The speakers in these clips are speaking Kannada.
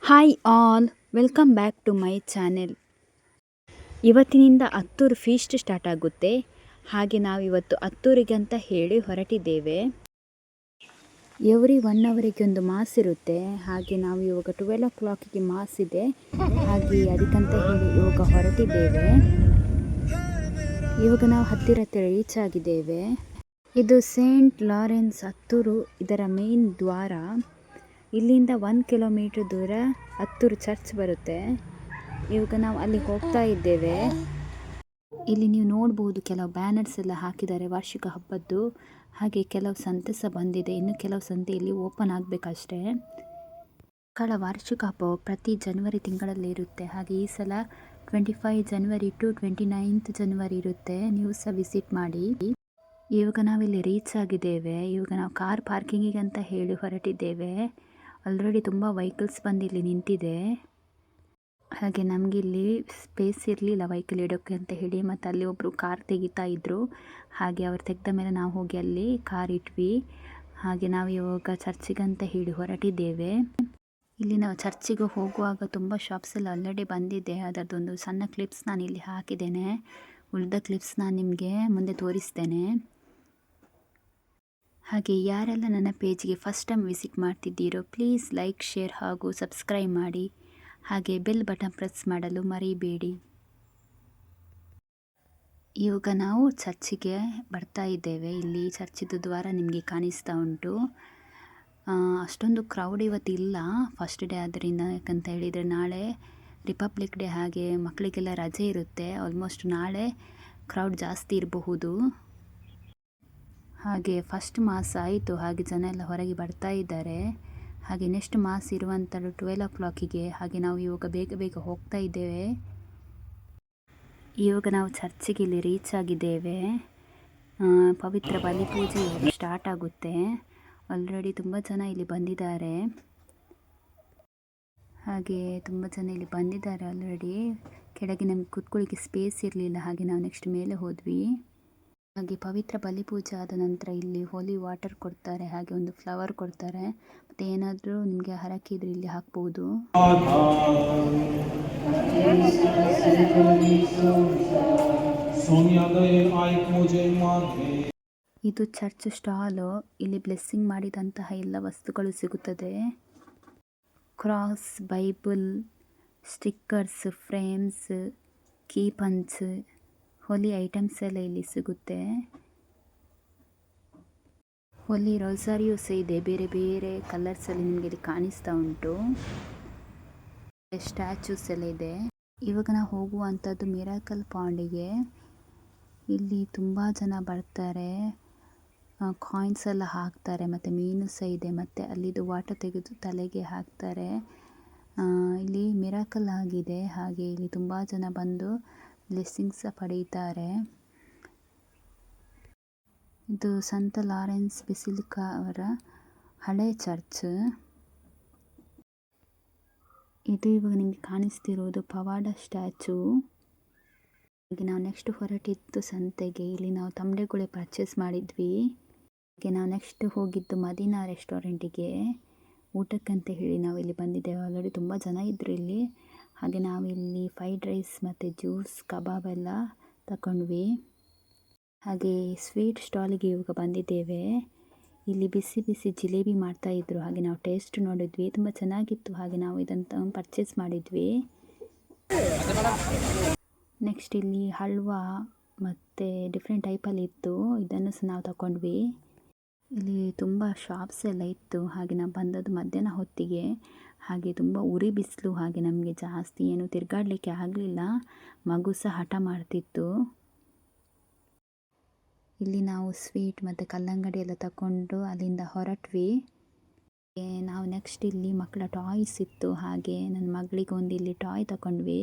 Hi all, welcome back to my channel. ಇವತ್ತಿನಿಂದ ಹತ್ತೂರು ಫೀಸ್ಟ್ ಸ್ಟಾರ್ಟ್ ಆಗುತ್ತೆ. ಹಾಗೆ ನಾವಿವತ್ತು ಹತ್ತೂರಿಗೆ ಅಂತ ಹೇಳಿ ಹೊರಟಿದ್ದೇವೆ. ಎವ್ರಿ 1 ಅವರಿಗೆ ಒಂದು ಮಾಸ್ ಇರುತ್ತೆ. ಹಾಗೆ ನಾವು ಇವಾಗ 12 o'clockಗೆ ಮಾಸ್ ಇದೆ. ಹಾಗೆ ಅದಕ್ಕಂತ ಹೇಳಿ ಇವಾಗ ಹೊರಟಿದ್ದೇವೆ. ಇವಾಗ ನಾವು ಹತ್ತಿರ ರೀಚ್ ಆಗಿದ್ದೇವೆ. ಇದು ಸೇಂಟ್ ಲಾರೆನ್ಸ್ ಹತ್ತೂರು, ಇದರ ಮೇನ್ ದ್ವಾರ. ಇಲ್ಲಿಂದ 1 ಕಿಲೋಮೀಟ್ರ್ ದೂರ ಹತ್ತೂರು ಚರ್ಚ್ ಬರುತ್ತೆ. ಇವಾಗ ನಾವು ಅಲ್ಲಿ ಹೋಗ್ತಾ ಇದ್ದೇವೆ. ಇಲ್ಲಿ ನೀವು ನೋಡ್ಬೋದು ಕೆಲವು ಬ್ಯಾನರ್ಸ್ ಎಲ್ಲ ಹಾಕಿದ್ದಾರೆ ವಾರ್ಷಿಕ ಹಬ್ಬದ್ದು. ಹಾಗೆ ಕೆಲವು ಸಂತೆ ಸಹ ಬಂದಿದೆ. ಇನ್ನು ಕೆಲವು ಸಂತೆ ಇಲ್ಲಿ ಓಪನ್ ಆಗಬೇಕಷ್ಟೇ. ಮಕ್ಕಳ ವಾರ್ಷಿಕ ಹಬ್ಬವು ಪ್ರತಿ ಜನವರಿ ತಿಂಗಳಲ್ಲಿ ಇರುತ್ತೆ. ಹಾಗೆ ಈ ಸಲ 25 ಜನವರಿ ಟು 29 ಜನವರಿ ಇರುತ್ತೆ. ನೀವು ಸಹ ವಿಸಿಟ್ ಮಾಡಿ. ಇವಾಗ ನಾವಿಲ್ಲಿ ರೀಚ್ ಆಗಿದ್ದೇವೆ. ಇವಾಗ ನಾವು ಕಾರ್ ಪಾರ್ಕಿಂಗಿಗೆ ಅಂತ ಹೇಳಿ ಹೊರಟಿದ್ದೇವೆ. ಆಲ್ರೆಡಿ ತುಂಬ ವೆಹಿಕಲ್ಸ್ ಬಂದು ಇಲ್ಲಿ ನಿಂತಿದೆ. ಹಾಗೆ ನಮಗಿಲ್ಲಿ ಸ್ಪೇಸ್ ಇರಲಿಲ್ಲ ವೆಹಿಕಲ್ ಇಡೋಕ್ಕೆ ಅಂತ ಹೇಳಿ, ಮತ್ತು ಅಲ್ಲಿ ಒಬ್ಬರು ಕಾರ್ ತೆಗಿತಾ ಇದ್ದರು. ಹಾಗೆ ಅವ್ರು ತೆಗೆದ ಮೇಲೆ ನಾವು ಹೋಗಿ ಅಲ್ಲಿ ಕಾರ್ ಇಟ್ವಿ. ಹಾಗೆ ನಾವು ಇವಾಗ ಚರ್ಚಿಗೆ ಅಂತ ಹೇಳಿ ಹೊರಟಿದ್ದೇವೆ. ಇಲ್ಲಿ ನಾವು ಚರ್ಚಿಗೆ ಹೋಗುವಾಗ ತುಂಬ ಶಾಪ್ಸ್ ಎಲ್ಲ ಆಲ್ರೆಡಿ ಬಂದಿದೆ. ಅದರದ್ದೊಂದು ಸಣ್ಣ ಕ್ಲಿಪ್ಸ್ ನಾನು ಇಲ್ಲಿ ಹಾಕಿದ್ದೇನೆ. ಉಳಿದ ಕ್ಲಿಪ್ಸ್ ನಾನು ನಿಮಗೆ ಮುಂದೆ ತೋರಿಸ್ತೇನೆ. ಹಾಗೆ ಯಾರೆಲ್ಲ ನನ್ನ ಪೇಜ್ಗೆ ಫಸ್ಟ್ ಟೈಮ್ ವಿಸಿಟ್ ಮಾಡ್ತಿದ್ದೀರೋ ಪ್ಲೀಸ್ ಲೈಕ್, ಶೇರ್ ಹಾಗೂ ಸಬ್ಸ್ಕ್ರೈಬ್ ಮಾಡಿ. ಹಾಗೆ ಬೆಲ್ ಬಟನ್ ಪ್ರೆಸ್ ಮಾಡಲು ಮರಿಬೇಡಿ. ಇವಾಗ ನಾವು ಚರ್ಚಿಗೆ ಬರ್ತಾ ಇದ್ದೇವೆ. ಇಲ್ಲಿ ಚರ್ಚಿದು ದ್ವಾರ ನಿಮಗೆ ಕಾಣಿಸ್ತಾ ಉಂಟು. ಅಷ್ಟೊಂದು ಕ್ರೌಡ್ ಇವತ್ತಿಲ್ಲ, ಫಸ್ಟ್ ಡೇ ಆದ್ದರಿಂದ. ಯಾಕಂತ ಹೇಳಿದರೆ ನಾಳೆ ರಿಪಬ್ಲಿಕ್ ಡೇ, ಹಾಗೆ ಮಕ್ಕಳಿಗೆಲ್ಲ ರಜೆ ಇರುತ್ತೆ. ಆಲ್ಮೋಸ್ಟ್ ನಾಳೆ ಕ್ರೌಡ್ ಜಾಸ್ತಿ ಇರಬಹುದು. ಹಾಗೆ ಫಸ್ಟ್ ಮಾಸ್ ಆಯಿತು. ಹಾಗೆ ಜನ ಎಲ್ಲ ಹೊರಗೆ ಬರ್ತಾ ಇದ್ದಾರೆ. ಹಾಗೆ ನೆಕ್ಸ್ಟ್ ಮಾಸ್ ಇರುವಂಥದ್ದು 12 o'clockಗೆ. ಹಾಗೆ ನಾವು ಇವಾಗ ಬೇಗ ಬೇಗ ಹೋಗ್ತಾ ಇದ್ದೇವೆ. ಇವಾಗ ನಾವು ಚರ್ಚಿಗೆ ಇಲ್ಲಿ ರೀಚ್ ಆಗಿದ್ದೇವೆ. ಪವಿತ್ರ ಬಲಿಪೂಜೆ ಸ್ಟಾರ್ಟ್ ಆಗುತ್ತೆ. ಆಲ್ರೆಡಿ ತುಂಬ ಜನ ಇಲ್ಲಿ ಬಂದಿದ್ದಾರೆ. ಹಾಗೆ ತುಂಬ ಜನ ಇಲ್ಲಿ ಬಂದಿದ್ದಾರೆ ಆಲ್ರೆಡಿ. ಕೆಳಗೆ ನಮಗೆ ಕೂತ್ಕೊಳ್ಳಿಕ್ಕೆ ಸ್ಪೇಸ್ ಇರಲಿಲ್ಲ. ಹಾಗೆ ನಾವು ನೆಕ್ಸ್ಟ್ ಮೇಲೆ ಹೋದ್ವಿ. ಹಾಗೆ ಪವಿತ್ರ ಬಲಿಪೂಜೆ ಆದ ನಂತರ ಇಲ್ಲಿ ಹೋಲಿ ವಾಟರ್ ಕೊಡ್ತಾರೆ. ಹಾಗೆ ಒಂದು ಫ್ಲವರ್ ಕೊಡ್ತಾರೆ. ಮತ್ತು ಏನಾದರೂ ನಿಮಗೆ ಹರಕೆ ಇದ್ರೆ ಇಲ್ಲಿ ಹಾಕ್ಬೋದು. ಇದು ಚರ್ಚ್ ಸ್ಟಾಲು. ಇಲ್ಲಿ ಬ್ಲೆಸ್ಸಿಂಗ್ ಮಾಡಿದಂತಹ ಎಲ್ಲ ವಸ್ತುಗಳು ಸಿಗುತ್ತದೆ. Cross, Bible, stickers, frames, key bunch, holy items ಎಲ್ಲ ಇಲ್ಲಿ ಸಿಗುತ್ತೆ. ಹೋಲಿ ರೋಸಾರಿಯೋ ಸಹ ಇದೆ. ಬೇರೆ ಬೇರೆ ಕಲರ್ಸ್ ಅಲ್ಲಿ ನಿಮಗೆ ಇಲ್ಲಿ ಕಾಣಿಸ್ತಾ ಉಂಟು. ಸ್ಟ್ಯಾಚೂಸ್ ಎಲ್ಲ ಇದೆ. ಇವಾಗ ನಾವು ಹೋಗುವಂಥದ್ದು ಮಿರಾಕಲ್ ಪಾಂಡಿಗೆ. ಇಲ್ಲಿ ತುಂಬ ಜನ ಬರ್ತಾರೆ. ಕಾಯಿನ್ಸ್ ಎಲ್ಲ ಹಾಕ್ತಾರೆ, ಮತ್ತು ಮೀನು ಸಹ ಇದೆ. ಮತ್ತು ಅಲ್ಲಿದು ವಾಟರ್ ತೆಗೆದು ತಲೆಗೆ ಹಾಕ್ತಾರೆ. ಇಲ್ಲಿ ಮಿರಾಕಲ್ ಆಗಿದೆ. ಹಾಗೆ ಇಲ್ಲಿ ತುಂಬ ಜನ ಬಂದು ಬ್ಲೆಸ್ಸಿಂಗ್ಸ್ ಪಡೆಯುತ್ತಾರೆ. ಇದು ಸಂತ ಲಾರೆನ್ಸ್ ಬೆಸಿಲಿಕಾ ಅವರ ಹಳೆ ಚರ್ಚ್. ಇದು ಇವಾಗ ನಿಮಗೆ ಕಾಣಿಸ್ತಿರೋದು ಪವಾಡ ಸ್ಟ್ಯಾಚು. ಹಾಗೆ ನಾವು ನೆಕ್ಸ್ಟ್ ಹೊರಟಿದ್ದು ಸಂತೆಗೆ. ಇಲ್ಲಿ ನಾವು ತಂಬಳೆಗುಳೆ ಪರ್ಚೇಸ್ ಮಾಡಿದ್ವಿ. ಹಾಗೆ ನಾವು ನೆಕ್ಸ್ಟ್ ಹೋಗಿದ್ದು ಮದೀನಾ ರೆಸ್ಟೋರೆಂಟಿಗೆ ಊಟಕ್ಕಂತ ಹೇಳಿ ನಾವು ಇಲ್ಲಿ ಬಂದಿದ್ದೇವೆ. ಆಲ್ರೆಡಿ ತುಂಬ ಜನ ಇದ್ದರು ಇಲ್ಲಿ. ಹಾಗೆ ನಾವಿಲ್ಲಿ ಫ್ರೈಡ್ ರೈಸ್ ಮತ್ತು ಜ್ಯೂಸ್, ಕಬಾಬ್ ಎಲ್ಲ ತಗೊಂಡ್ವಿ. ಹಾಗೆ ಸ್ವೀಟ್ ಸ್ಟಾಲಿಗೆ ಇವಾಗ ಬಂದಿದ್ದೇವೆ. ಇಲ್ಲಿ ಬಿಸಿ ಬಿಸಿ ಜಿಲೇಬಿ ಮಾಡ್ತಾಯಿದ್ರು. ಹಾಗೆ ನಾವು ಟೇಸ್ಟ್ ನೋಡಿದ್ವಿ, ತುಂಬ ಚೆನ್ನಾಗಿತ್ತು. ಹಾಗೆ ನಾವು ಇದನ್ನು ಪರ್ಚೇಸ್ ಮಾಡಿದ್ವಿ. ನೆಕ್ಸ್ಟ್ ಇಲ್ಲಿ ಹಲ್ವಾ ಮತ್ತು ಡಿಫ್ರೆಂಟ್ ಟೈಪಲ್ಲಿ ಇತ್ತು. ಇದನ್ನು ಸಹ ನಾವು ತಗೊಂಡ್ವಿ. ಇಲ್ಲಿ ತುಂಬ ಶಾಪ್ಸ್ ಎಲ್ಲ ಇತ್ತು. ಹಾಗೆ ನಾವು ಬಂದದ್ದು ಮಧ್ಯಾಹ್ನ ಹೊತ್ತಿಗೆ. ಹಾಗೆ ತುಂಬ ಉರಿ ಬಿಸಿಲು. ಹಾಗೆ ನಮಗೆ ಜಾಸ್ತಿ ಏನು ತಿರುಗಾಡಲಿಕ್ಕೆ ಆಗಲಿಲ್ಲ. ಮಗು ಸಹ ಹಠ ಮಾಡ್ತಿತ್ತು. ಇಲ್ಲಿ ನಾವು ಸ್ವೀಟ್ ಮತ್ತು ಕಲ್ಲಂಗಡಿ ಎಲ್ಲ ತಗೊಂಡು ಅಲ್ಲಿಂದ ಹೊರಟ್ವಿ. ನಾವು ನೆಕ್ಸ್ಟ್ ಇಲ್ಲಿ ಮಕ್ಕಳ ಟಾಯ್ಸ್ ಇತ್ತು. ಹಾಗೆ ನನ್ನ ಮಗಳಿಗೆ ಒಂದು ಇಲ್ಲಿ ಟಾಯ್ ತಗೊಂಡ್ವಿ.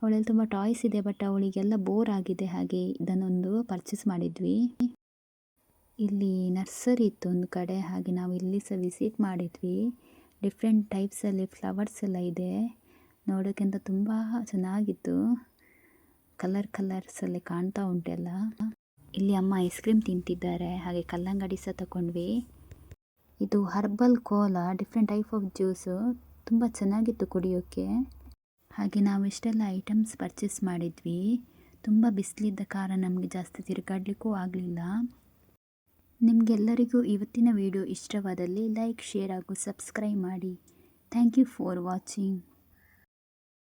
ಅವಳಲ್ಲಿ ತುಂಬ ಟಾಯ್ಸ್ ಇದೆ, ಬಟ್ ಅವಳಿಗೆಲ್ಲ ಬೋರ್ ಆಗಿದೆ. ಹಾಗೆ ಇದನ್ನೊಂದು ಪರ್ಚೇಸ್ ಮಾಡಿದ್ವಿ. ಇಲ್ಲಿ ನರ್ಸರಿ ಇತ್ತು ಒಂದು ಕಡೆ. ಹಾಗೆ ನಾವು ಇಲ್ಲಿ ಸಹ ವಿಸಿಟ್ ಮಾಡಿದ್ವಿ. ಡಿಫ್ರೆಂಟ್ ಟೈಪ್ಸಲ್ಲಿ ಫ್ಲವರ್ಸ್ ಎಲ್ಲ ಇದೆ. ನೋಡೋಕ್ಕಿಂತ ತುಂಬ ಚೆನ್ನಾಗಿತ್ತು. ಕಲರ್ಸಲ್ಲಿ ಕಾಣ್ತಾ ಉಂಟೆಲ್ಲ. ಇಲ್ಲಿ ಅಮ್ಮ ಐಸ್ ಕ್ರೀಮ್ ತಿಂತಿದ್ದಾರೆ. ಹಾಗೆ ಕಲ್ಲಂಗಡಿ ಸಹ ತಗೊಂಡ್ವಿ. ಇದು herbal Cola, different type of juice. ತುಂಬ ಚೆನ್ನಾಗಿತ್ತು ಕುಡಿಯೋಕ್ಕೆ. ಹಾಗೆ ನಾವು ಇಷ್ಟೆಲ್ಲ ಐಟಮ್ಸ್ ಪರ್ಚೇಸ್ ಮಾಡಿದ್ವಿ. ತುಂಬ ಬಿಸಿಲಿದ್ದ ಕಾರಣ ನಮಗೆ ಜಾಸ್ತಿ ತಿರುಗಾಡಲಿಕ್ಕೂ ಆಗಲಿಲ್ಲ. ನಿಮಗೆಲ್ಲರಿಗೂ ಇವತ್ತಿನ ವಿಡಿಯೋ ಇಷ್ಟವಾದಲ್ಲಿ ಲೈಕ್, ಶೇರ್ ಹಾಗೂ ಸಬ್ಸ್ಕ್ರೈಬ್ ಮಾಡಿ. Thank you for watching.